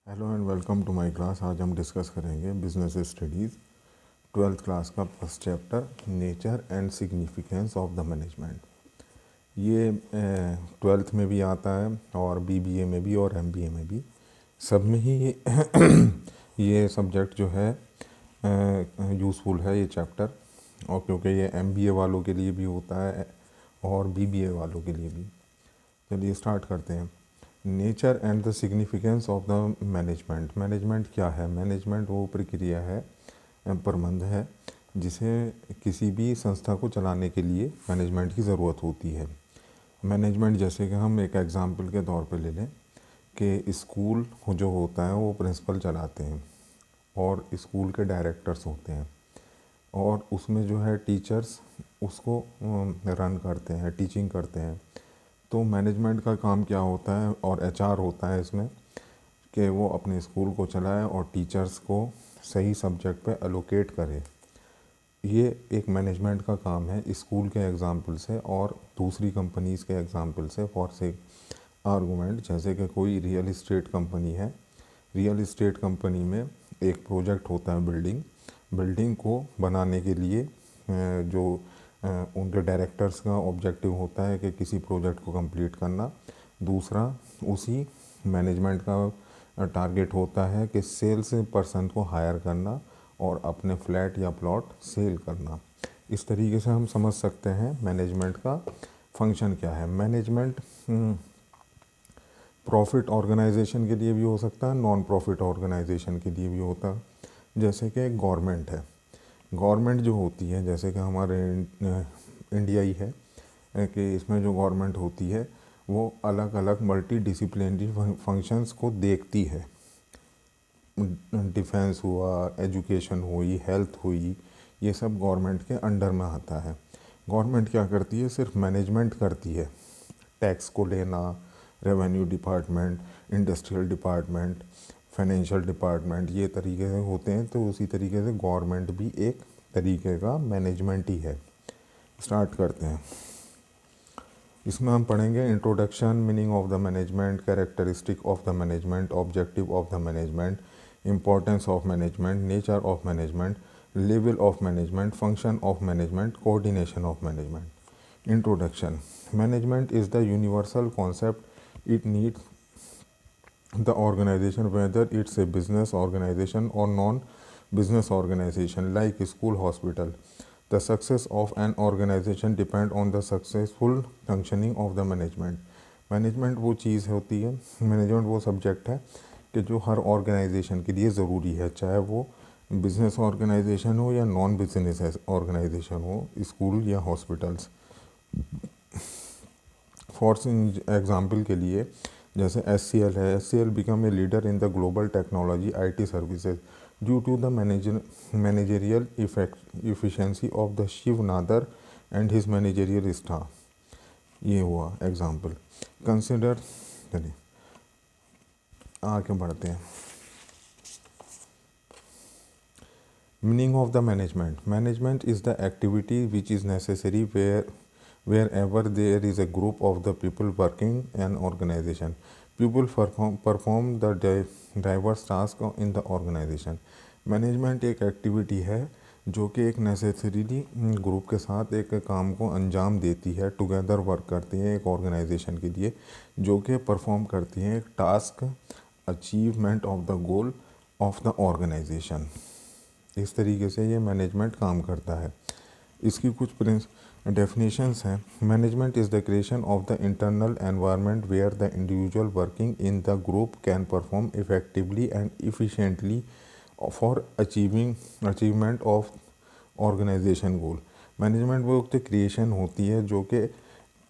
Hello and welcome to my class. आज हम discuss करेंगे बिजनेस स्टडीज़ 12th क्लास का first chapter nature and significance of the management. ये 12th में भी आता है और बीबीए में भी और एमबीए में भी, सब में ही ये सब्जेक्ट जो है यूज़फुल है ये चैप्टर। और क्योंकि ये एमबीए वालों के लिए भी होता है और बीबीए वालों के लिए भी। चलिए स्टार्ट करते हैं। Nature and the significance of the management. Management क्या है? मैनेजमेंट वो प्रक्रिया है, प्रबंध है, जिसे किसी भी संस्था को चलाने के लिए मैनेजमेंट की ज़रूरत होती है। मैनेजमेंट जैसे कि हम एक एग्ज़ाम्पल के तौर पे ले लें कि स्कूल जो होता है वो प्रिंसिपल चलाते हैं और स्कूल के डायरेक्टर्स होते हैं और उसमें जो है टीचर्स उसको रन करते हैं, टीचिंग करते हैं। तो मैनेजमेंट का काम क्या होता है और एचआर होता है इसमें कि वो अपने स्कूल को चलाए और टीचर्स को सही सब्जेक्ट पे एलोकेट करे। ये एक मैनेजमेंट का काम है स्कूल के एग्ज़ाम्पल से और दूसरी कंपनीज़ के एग्ज़ाम्पल से। फॉर से आर्गूमेंट, जैसे कि कोई रियल इस्टेट कंपनी है, रियल इस्टेट कंपनी में एक प्रोजेक्ट होता है बिल्डिंग को बनाने के लिए जो उनके डायरेक्टर्स का ऑब्जेक्टिव होता है कि किसी प्रोजेक्ट को कंप्लीट करना। दूसरा उसी मैनेजमेंट का टारगेट होता है कि सेल्स पर्सन को हायर करना और अपने फ्लैट या प्लॉट सेल करना। इस तरीके से हम समझ सकते हैं मैनेजमेंट का फंक्शन क्या है। मैनेजमेंट प्रॉफिट ऑर्गेनाइजेशन के लिए भी हो सकता है, नॉन प्रॉफिट ऑर्गेनाइजेशन के लिए भी होता है। जैसे कि गवर्नमेंट है, गवर्नमेंट जो होती है, जैसे कि हमारे इंडिया ही है कि इसमें जो गवर्नमेंट होती है वो अलग अलग मल्टी डिसिप्लिनरी फंक्शंस को देखती है। डिफेंस हुआ, एजुकेशन हुई, हेल्थ हुई, ये सब गवर्नमेंट के अंडर में आता है। गवर्नमेंट क्या करती है? सिर्फ मैनेजमेंट करती है। टैक्स को लेना, revenue department, industrial department, financial department, ये तरीके से होते हैं। तो उसी तरीके से गवर्नमेंट भी एक तरीके का मैनेजमेंट ही है। स्टार्ट करते हैं। इसमें हम पढ़ेंगे introduction, meaning of the management, characteristic of the management, objective of the management, importance of management, nature of management, level of management, function of management, coordination of management. Introduction. Management is the universal concept it needs the organization, whether it's a business organization or non-business organization like school, hospital. The success of an organization depend on the successful functioning of the management. Management वो चीज़ होती है, management वो subject है कि जो हर organisation के लिए ज़रूरी है, चाहे वो बिजनेस ऑर्गेनाइजेशन हो या नॉन बिजनेस ऑर्गेनाइजेशन हो, स्कूल या हॉस्पिटल्स। फॉर एग्ज़ाम्पल के लिए जैसे SCL है, SCL become a leader in the global technology IT services due to the managerial efficiency of the Shiv Nadar and his managerial staff. ये हुआ एग्जाम्पल। कंसिडर, चलिए आगे बढ़ते हैं। Meaning of the management. Management is the activity which is necessary wherever there is a group of the people working an organization. People perform the diverse task in the organization. Management एक activity है जो कि एक necessarily group के साथ एक काम को अंजाम देती है, टुगेदर वर्क करती है एक ऑर्गेनाइजेशन के लिए, जो कि परफॉर्म करती है एक task, achievement of the goal of the organisation. इस तरीके से ये मैनेजमेंट काम करता है। इसकी कुछ डेफिनेशंस हैं। Management is the creation of the internal environment where the individual working in the group can perform effectively and efficiently for achievement of organisation goal. Management वो एक क्रिएशन होती है जो कि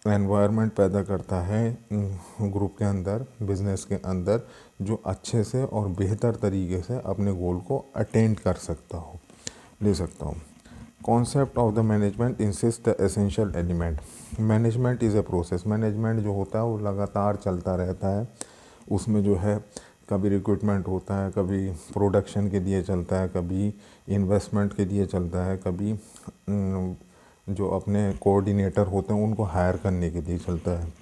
एनवायरनमेंट पैदा करता है ग्रुप के अंदर, बिजनेस के अंदर, जो अच्छे से और बेहतर तरीके से अपने गोल को अटेंड कर सकता हो, ले सकता हूँ। Concept of the management insist the essential element. Management is a process. Management जो होता है वो लगातार चलता रहता है। उसमें जो है कभी रिक्रूटमेंट होता है, कभी प्रोडक्शन के लिए चलता है, कभी इन्वेस्टमेंट के लिए चलता है, कभी जो अपने कोऑर्डिनेटर होते हैं उनको हायर करने के लिए चलता है।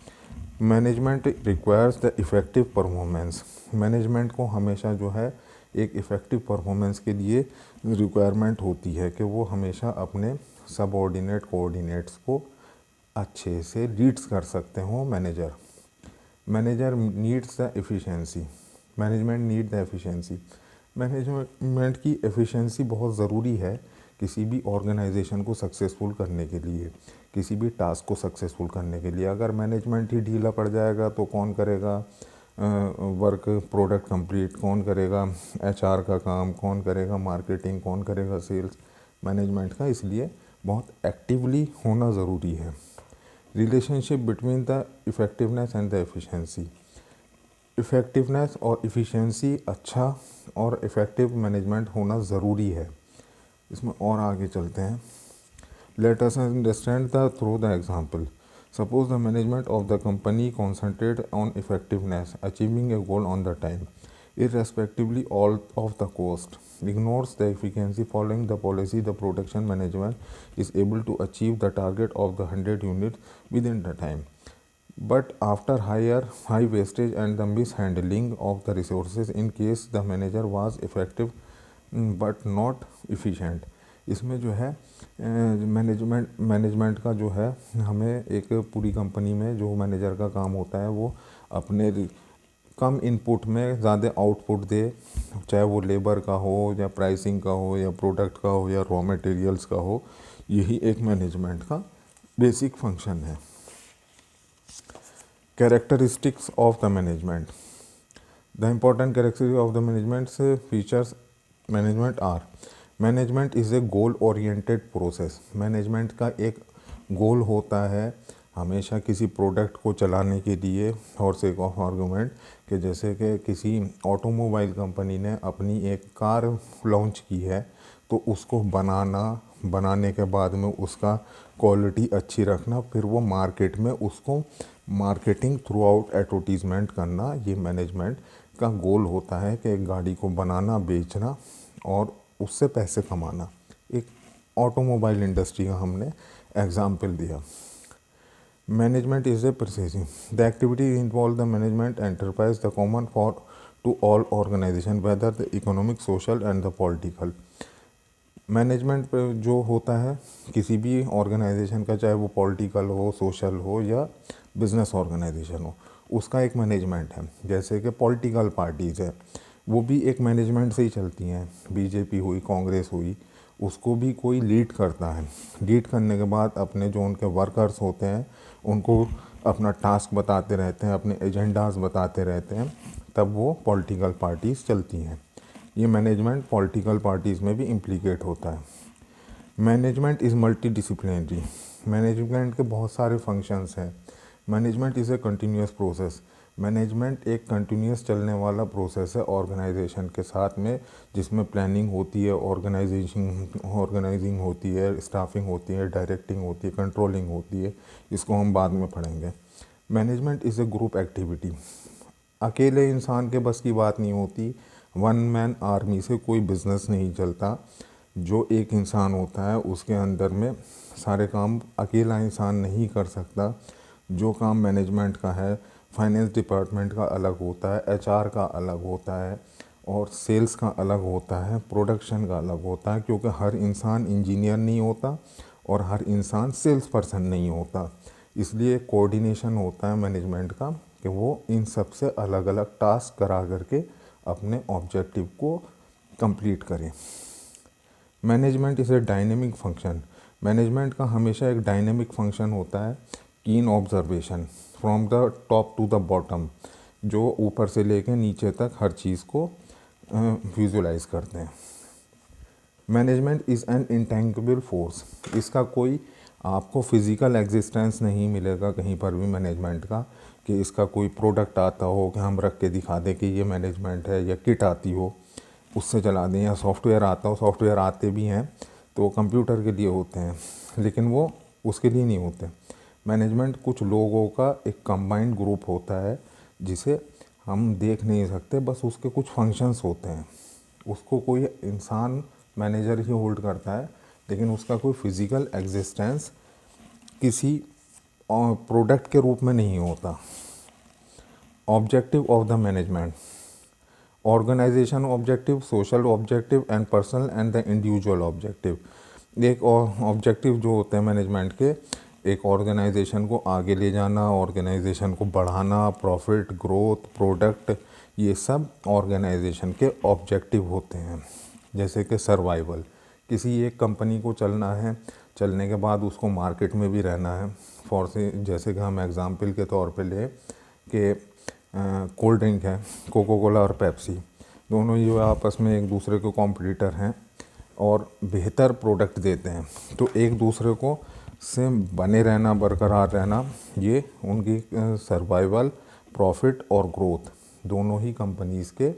Management requires the effective performance. Management को हमेशा जो है एक इफ़ेक्टिव परफॉर्मेंस के लिए रिक्वायरमेंट होती है कि वो हमेशा अपने सबऑर्डिनेट कोऑर्डिनेट्स को अच्छे से लीड्स कर सकते हों। Manager needs the efficiency. Management need the efficiency. Management की एफिशिएंसी बहुत ज़रूरी है किसी भी ऑर्गेनाइजेशन को सक्सेसफुल करने के लिए, किसी भी टास्क को सक्सेसफुल करने के लिए। अगर मैनेजमेंट ही ढीला पड़ जाएगा तो कौन करेगा वर्क, प्रोडक्ट कंप्लीट कौन करेगा, एचआर का काम कौन करेगा, मार्केटिंग कौन करेगा, सेल्स। मैनेजमेंट का इसलिए बहुत एक्टिवली होना ज़रूरी है। Relationship between the effectiveness and the efficiency. Effectiveness और इफ़िशिएंसी अच्छा और इफ़ेक्टिव मैनेजमेंट होना ज़रूरी है। इसमें और आगे चलते हैं। Let us understand the through the example. Suppose the management of the company concentrate on effectiveness, achieving a goal on the time, irrespectively all of the cost, ignores the efficiency following the policy. The production management is able to achieve the target of the 100 units within the time, but after high wastage and the mishandling of the resources in case the manager was effective but not efficient। इसमें जो है management का जो है हमें एक पूरी company में जो मैनेजर का काम होता है वो अपने कम इनपुट में ज़्यादा आउटपुट दे, चाहे वो लेबर का हो या प्राइसिंग का हो या प्रोडक्ट का हो या रॉ मटेरियल्स का हो। यही एक मैनेजमेंट का बेसिक फंक्शन है। Characteristics of the management. The important characteristics of the management features management are. Management is a goal oriented process. Management का एक गोल होता है हमेशा किसी प्रोडक्ट को चलाने के लिए। और से एक ऑफ आर्गूमेंट कि जैसे कि किसी ऑटोमोबाइल कंपनी ने अपनी एक कार लॉन्च की है तो उसको बनाने के बाद में उसका क्वालिटी अच्छी रखना, फिर वो मार्केट में उसको मार्केटिंग थ्रू आउट एडवर्टीज़मेंट करना, ये मैनेजमेंट का गोल होता है कि एक गाड़ी को बनाना, बेचना और उससे पैसे कमाना। एक ऑटोमोबाइल इंडस्ट्री का हमने एग्जाम्पल दिया। Management is a processing the activity involve the management enterprise the common for to all organisation whether the economic, social and the political. Management जो होता है किसी भी ऑर्गेनाइजेशन का, चाहे वो पॉलिटिकल हो, सोशल हो या बिजनेस ऑर्गेनाइजेशन हो, उसका एक मैनेजमेंट है। जैसे कि पॉलिटिकल पार्टीज़ है वो भी एक मैनेजमेंट से ही चलती हैं। बीजेपी हुई, कांग्रेस हुई, उसको भी कोई लीड करता है। लीड करने के बाद अपने जो उनके वर्कर्स होते हैं उनको अपना टास्क बताते रहते हैं, अपने एजेंडाज बताते रहते हैं, तब वो पॉलिटिकल पार्टीज़ चलती हैं। ये मैनेजमेंट पॉलिटिकल पार्टीज़ में भी इम्प्लीकेट होता है। Management is multi disciplinary. Management के बहुत सारे फंक्शंस हैं। Management is a continuous process. Management एक कंटिन्यूस चलने वाला प्रोसेस है ऑर्गेनाइजेशन के साथ में, जिसमें प्लानिंग होती है, ऑर्गेनाइजिंग होती है, स्टाफिंग होती है, डायरेक्टिंग होती है, कंट्रोलिंग होती है। इसको हम बाद में पढ़ेंगे। Management is A group activity. अकेले इंसान के बस की बात नहीं होती। वन मैन आर्मी से कोई बिज़नेस नहीं चलता। जो एक इंसान होता है उसके अंदर में सारे काम अकेला इंसान नहीं कर सकता। जो काम मैनेजमेंट का है, फाइनेंस डिपार्टमेंट का अलग होता है, एचआर का अलग होता है और सेल्स का अलग होता है, प्रोडक्शन का अलग होता है, क्योंकि हर इंसान इंजीनियर नहीं होता और हर इंसान सेल्स पर्सन नहीं होता। इसलिए कोऑर्डिनेशन होता है मैनेजमेंट का कि वो इन सब से अलग अलग टास्क करा करके अपने ऑब्जेक्टिव को कंप्लीट करें। Management is a dynamic function. Management का हमेशा एक डायनेमिक फंक्शन होता है। Keen observation from the top to the bottom, जो ऊपर से लेकर नीचे तक हर चीज़ को विजुलाइज करते हैं। Management is an intangible force. इसका कोई आपको फिज़िकल एग्जिस्टेंस नहीं मिलेगा कहीं पर भी मैनेजमेंट का, कि इसका कोई प्रोडक्ट आता हो कि हम रख के दिखा दें कि ये मैनेजमेंट है, या किट आती हो उससे चला दें, या सॉफ्टवेयर आता हो। सॉफ्टवेयर आते भी हैं तो कंप्यूटर के लिए होते हैं, लेकिन वो उसके लिए नहीं होते। मैनेजमेंट कुछ लोगों का एक कंबाइंड ग्रुप होता है जिसे हम देख नहीं सकते, बस उसके कुछ फंक्शंस होते हैं। उसको कोई इंसान मैनेजर ही होल्ड करता है, लेकिन उसका कोई फिज़िकल एग्जिस्टेंस किसी प्रोडक्ट के रूप में नहीं होता। Objective of the management, organisation objective, social objective and personal and the individual objective. एक ऑब्जेक्टिव जो होते हैं मैनेजमेंट के, एक ऑर्गेनाइजेशन को आगे ले जाना, ऑर्गेनाइजेशन को बढ़ाना, प्रॉफिट, ग्रोथ, प्रोडक्ट, ये सब ऑर्गेनाइजेशन के ऑब्जेक्टिव होते हैं। जैसे कि सर्वाइवल, किसी एक कंपनी को चलना है, चलने के बाद उसको मार्केट में भी रहना है। फॉर से जैसे कि हम एग्ज़ाम्पल के तौर पे ले कि कोल्ड ड्रिंक है, कोको कोला और पेप्सी, दोनों ये आपस में एक दूसरे के कॉम्पिटिटर हैं और बेहतर प्रोडक्ट देते हैं, तो एक दूसरे को से बने रहना, बरकरार रहना, ये उनकी सर्वाइवल, प्रॉफिट और ग्रोथ दोनों ही कंपनीज़ के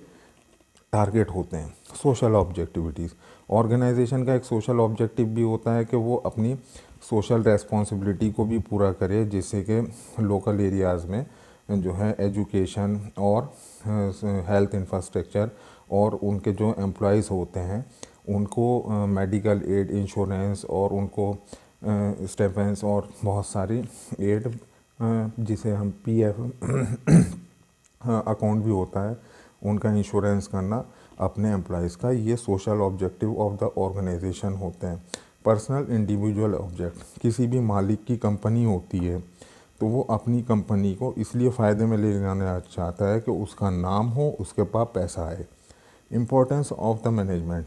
टारगेट होते हैं। सोशल ऑब्जेक्टिविटीज़, ऑर्गेनाइजेशन का एक सोशल ऑब्जेक्टिव भी होता है कि वो अपनी सोशल रेस्पॉन्सिबिलिटी को भी पूरा करे, जिससे कि लोकल एरियाज़ में जो है एजुकेशन और हेल्थ इंफ्रास्ट्रक्चर और उनके जो एम्प्लॉयज़ होते हैं उनको मेडिकल एड, इंश्योरेंस और उनको स्टेपेंस और बहुत सारी एड, जिसे हम पीएफ अकाउंट भी होता है, उनका इंश्योरेंस करना अपने एम्प्लॉयज़ का, ये social objective of the organisation होते हैं। पर्सनल इंडिविजुअल ऑब्जेक्ट, किसी भी मालिक की कंपनी होती है तो वो अपनी कंपनी को इसलिए फ़ायदे में ले जाना चाहता है कि उसका नाम हो, उसके पास पैसा आए। Importance of the management,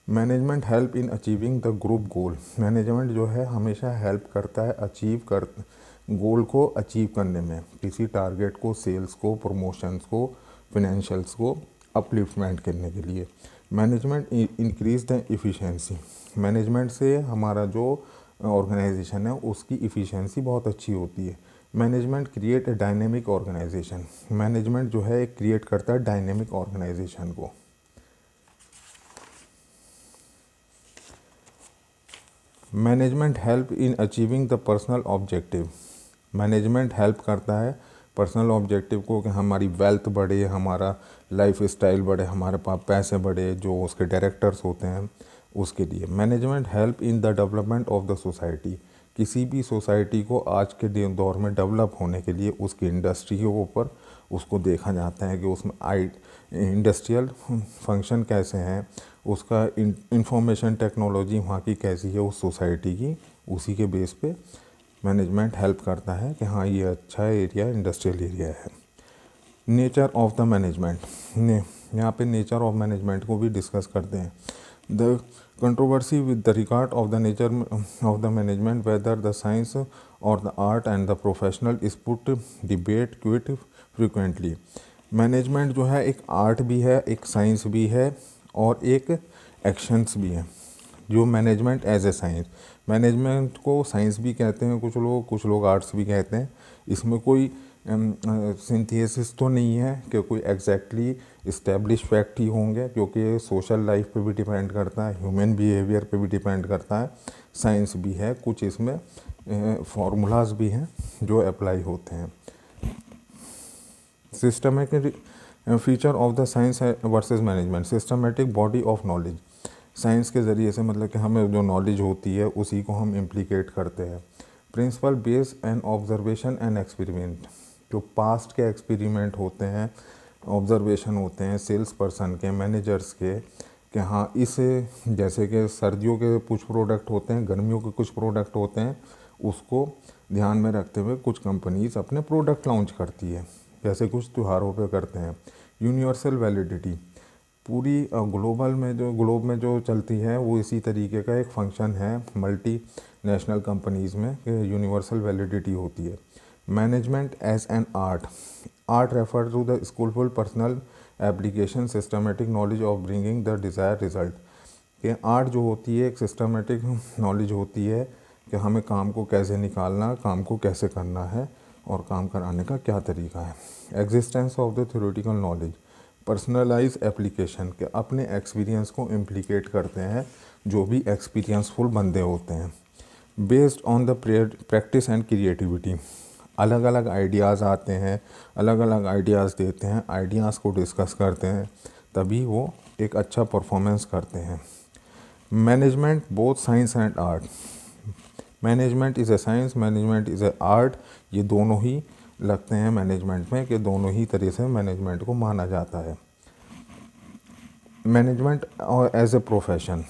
management help in achieving the group goal, management जो है हमेशा हेल्प करता है गोल को अचीव करने में, किसी टारगेट को, सेल्स को, प्रमोशंस को, फिनेंशियल्स को अपलिफ्टमेंट करने के लिए। Management increase the efficiency, management से हमारा जो ऑर्गेनाइजेशन है उसकी इफ़िशेंसी बहुत अच्छी होती है। Management create a dynamic organisation, management जो है क्रिएट करता है डायनेमिक ऑर्गेनाइजेशन को। Management help in achieving the personal objective, management help करता है पर्सनल ऑब्जेक्टिव को कि हमारी वेल्थ बढ़े, हमारा लाइफ स्टाइल बढ़े, हमारे पास पैसे बढ़े, जो उसके डायरेक्टर्स होते हैं उसके लिए। Management help in the development of the society, किसी भी सोसाइटी को आज के दौर में डेवलप होने के लिए उसकी इंडस्ट्री के ऊपर उसको देखा जाता है कि उसमें इंडस्ट्रियल फंक्शन कैसे हैं, उसका इंफॉर्मेशन टेक्नोलॉजी वहाँ की कैसी है उस सोसाइटी की, उसी के बेस पे मैनेजमेंट हेल्प करता है कि हाँ ये अच्छा एरिया इंडस्ट्रियल एरिया है। नेचर ऑफ द मैनेजमेंट, यहाँ पे नेचर ऑफ मैनेजमेंट को भी डिस्कस करते हैं। The controversy with the regard of the nature of the management, whether the science और the art and the professional is put debate quite frequently. Management जो है एक आर्ट भी है, एक साइंस भी है और एक एक्शंस भी है। जो management as a science, management को साइंस भी कहते हैं कुछ लोग आर्ट्स भी कहते हैं। इसमें कोई सिंथेसिस तो नहीं है कि कोई एग्जैक्टली इस्टेब्लिश फैक्ट ही होंगे, क्योंकि सोशल लाइफ पे भी डिपेंड करता है, ह्यूमन बिहेवियर पे भी डिपेंड करता है। साइंस भी है, कुछ इसमें फार्मूलाज भी हैं जो अप्लाई होते हैं। Systematic feature of the science versus management, systematic body of knowledge, science के ज़रिए से मतलब कि हमें जो नॉलेज होती है उसी को हम इम्प्लीकेट करते हैं। Principle base and observation and experiment, जो पास्ट के एक्सपेरिमेंट होते हैं, ऑब्जर्वेशन होते हैं सेल्स पर्सन के, मैनेजर्स के, कि हाँ इस जैसे कि सर्दियों के कुछ प्रोडक्ट होते हैं, गर्मियों के कुछ प्रोडक्ट होते हैं, उसको ध्यान में रखते हुए कुछ कंपनीज अपने प्रोडक्ट लॉन्च करती है, जैसे कुछ त्योहारों पे करते हैं। यूनिवर्सल वैलिडिटी, पूरी ग्लोब में जो चलती है वो इसी तरीके का एक फंक्शन है मल्टी नेशनल कंपनीज़ में कि यूनिवर्सल वैलिडिटी होती है। Management as an art, art refer to the skilful personal application systematic knowledge of bringing the desire result, कि आर्ट जो होती है एक सिस्टमेटिक नॉलेज होती है कि हमें काम को कैसे निकालना, काम को कैसे करना है और काम कराने का क्या तरीका है। Existence of the theoretical knowledge, personalise application, के अपने एक्सपीरियंस को इम्प्लीकेट करते हैं जो भी एक्सपीरियंसफुल बंदे होते हैं। Based on the practice and creativity, अलग अलग आइडियाज़ आते हैं, अलग अलग आइडियाज़ देते हैं, आइडियाज़ को डिस्कस करते हैं, तभी वो एक अच्छा परफॉर्मेंस करते हैं। Management both science and art, management is A science, management is A art, ये दोनों ही लगते हैं मैनेजमेंट में कि दोनों ही तरह से मैनेजमेंट को माना जाता है। मैनेजमेंट और एज ए प्रोफेशन,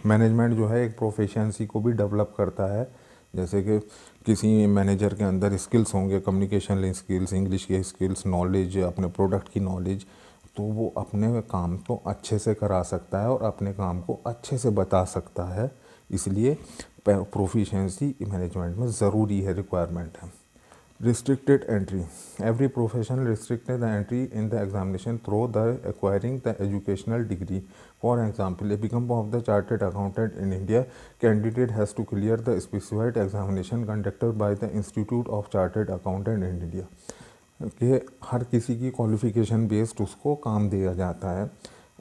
मैनेजमेंट जो है एक प्रोफेशंसी को भी डेवलप करता है। जैसे कि किसी मैनेजर के अंदर स्किल्स होंगे, कम्युनिकेशन स्किल्स, इंग्लिश के स्किल्स, नॉलेज, अपने प्रोडक्ट की नॉलेज, तो वो अपने काम को अच्छे से करा सकता है और अपने काम को अच्छे से बता सकता है। इसलिए प्रोफिशिएंसी मैनेजमेंट में ज़रूरी है, रिक्वायरमेंट है। Restricted entry. Every profession restricted the entry in the examination through the acquiring the educational degree. For example, a become of the chartered accountant in India, candidate has to clear the specified examination conducted by the Institute of Chartered Accountant in India. कि हर किसी की qualification based उसको काम दिया जाता है।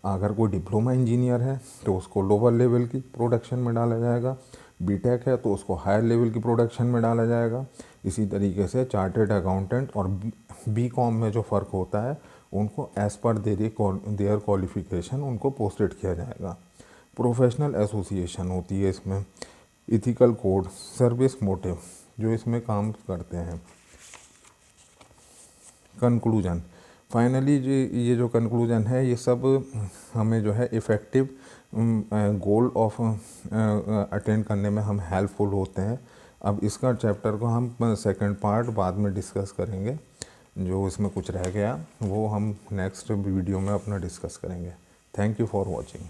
अगर कोई डिप्लोमा इंजीनियर है तो उसको लोअर लेवल की प्रोडक्शन में डाला जाएगा, बीटेक है तो उसको हायर लेवल की प्रोडक्शन में डाला जाएगा। इसी तरीके से चार्टर्ड अकाउंटेंट और बीकॉम में जो फ़र्क होता है उनको एज़ पर देयर क्वालिफिकेशन उनको पोस्टेड किया जाएगा। प्रोफेशनल एसोसिएशन होती है इसमें, इथिकल कोड, सर्विस मोटिव जो इसमें काम करते हैं। कंक्लूजन, फाइनली ये जो कंक्लूजन है ये सब हमें जो है इफ़ेक्टिव गोल ऑफ अटेंड करने में हम हेल्पफुल होते हैं। अब इसका चैप्टर को हम सेकंड पार्ट बाद में डिस्कस करेंगे। जो इसमें कुछ रह गया वो हम नेक्स्ट वीडियो में अपना डिस्कस करेंगे। Thank you for watching.